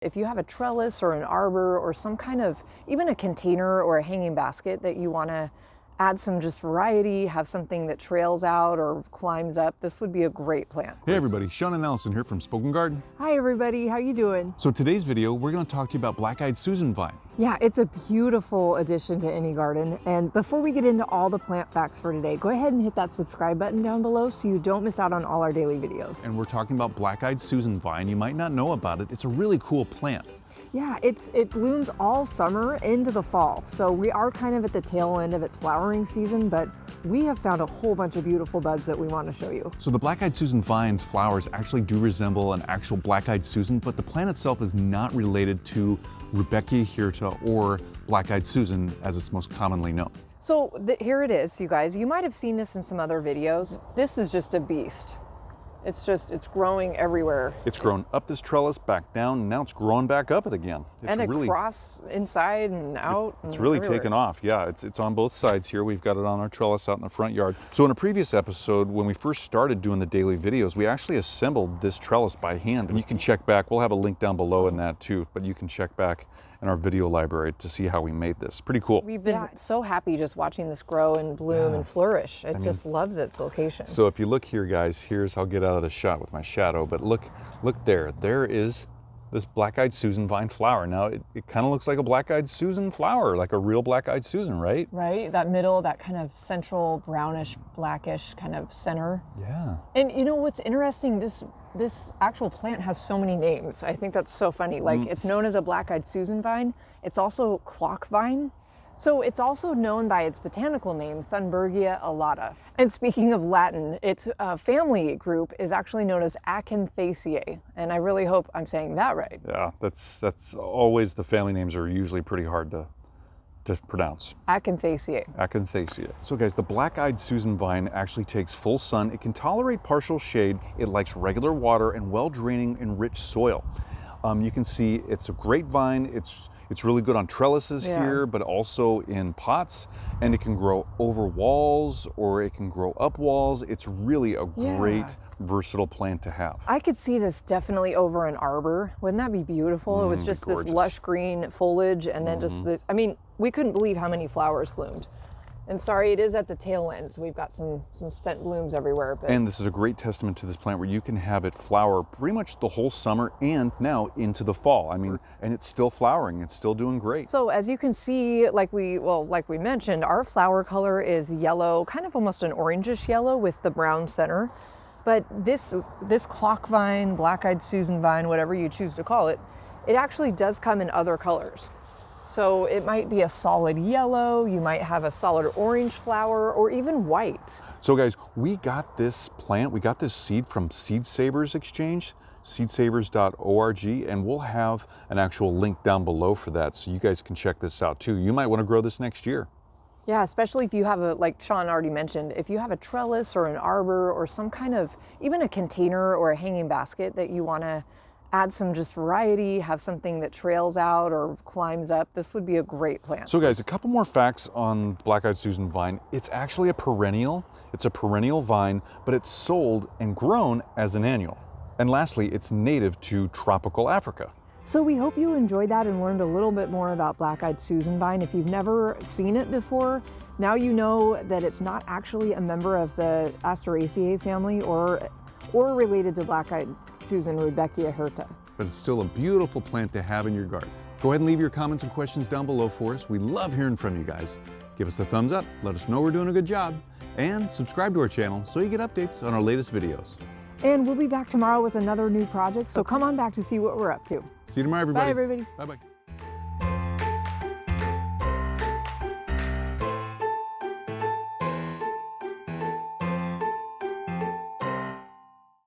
If you have a trellis or an arbor or some kind of, even a container or a hanging basket that you want to add some just variety, have something that trails out or climbs up, this would be a great plant. Hey everybody, Sean and Allison here from Spoken Garden. Hi everybody, how you doing? So today's video, we're going to talk to you about black-eyed Susan vine. Yeah, it's a beautiful addition to any garden. And before we get into all the plant facts for today, go ahead and hit that subscribe button down below so you don't miss out on all our daily videos. And we're talking about black-eyed Susan vine. You might not know about it. It's a really cool plant. Yeah, it blooms all summer into the fall. So we are kind of at the tail end of its flowering season, but we have found a whole bunch of beautiful buds that we want to show you. So the black-eyed Susan vine's flowers actually do resemble an actual black-eyed Susan, but the plant itself is not related to Rudbeckia hirta or black-eyed Susan as it's most commonly known. So here it is, you guys. You might have seen this in some other videos. This is just a beast. It's growing everywhere. It's grown up this trellis, back down, and now it's growing back up it again. It's and really, across, inside and out. It's really everywhere. taken off. Yeah, it's on both sides here. We've got it on our trellis out in the front yard. So in a previous episode, when we first started doing the daily videos, we actually assembled this trellis by hand. And you can check back. We'll have a link down below in that too, but you can check back in our video library to see how we made this. Pretty cool. We've been so happy just watching this grow and bloom and flourish. It just loves its location. So if you look here, guys, I'll get out of the shot with my shadow, but look there. There is this black-eyed Susan vine flower. Now it kind of looks like a black-eyed Susan flower, like a real black-eyed Susan, right? Right, that middle, that kind of central brownish, blackish kind of center. Yeah. And you know what's interesting? This actual plant has so many names. I think that's so funny. Like it's known as a black-eyed Susan vine. It's also clock vine. So it's also known by its botanical name, Thunbergia alata. And speaking of Latin, its family group is actually known as Acanthaceae. And I really hope I'm saying that right. Yeah, that's always, the family names are usually pretty hard to pronounce. Acanthaceae. Acanthaceae. So guys, the black-eyed Susan vine actually takes full sun. It can tolerate partial shade. It likes regular water and well-draining and rich soil. You can see it's a great vine. It's really good on trellises here, but also in pots, and it can grow over walls or it can grow up walls. It's really a great versatile plant to have. I could see this definitely over an arbor. Wouldn't that be beautiful? It was just this lush green foliage and then just this, I mean, we couldn't believe how many flowers bloomed. And sorry, it is at the tail end, so we've got some spent blooms everywhere. But... And this is a great testament to this plant where you can have it flower pretty much the whole summer and now into the fall. I mean, and it's still flowering, it's still doing great. So as you can see, like we mentioned, our flower color is yellow, kind of almost an orangish yellow with the brown center. But this clock vine, black-eyed Susan vine, whatever you choose to call it, it actually does come in other colors. So it might be a solid yellow, you might have a solid orange flower, or even white. So guys, we got this plant, we got this seed from Seed Savers Exchange, seedsavers.org, and we'll have an actual link down below for that, so you guys can check this out too. You might want to grow this next year. Yeah, especially if you have like Sean already mentioned, if you have a trellis or an arbor or some kind of, even a container or a hanging basket that you want to add some just variety, have something that trails out or climbs up, this would be a great plant. So guys, a couple more facts on black-eyed Susan vine. It's actually a perennial. It's a perennial vine, but it's sold and grown as an annual. And lastly, it's native to tropical Africa. So we hope you enjoyed that and learned a little bit more about black-eyed Susan vine. If you've never seen it before, now you know that it's not actually a member of the Asteraceae family or related to black-eyed Susan Rudbeckia hirta. But it's still a beautiful plant to have in your garden. Go ahead and leave your comments and questions down below for us. We love hearing from you guys. Give us a thumbs up, let us know we're doing a good job, and subscribe to our channel so you get updates on our latest videos. And we'll be back tomorrow with another new project, so come on back to see what we're up to. See you tomorrow, everybody. Bye, everybody. Bye-bye.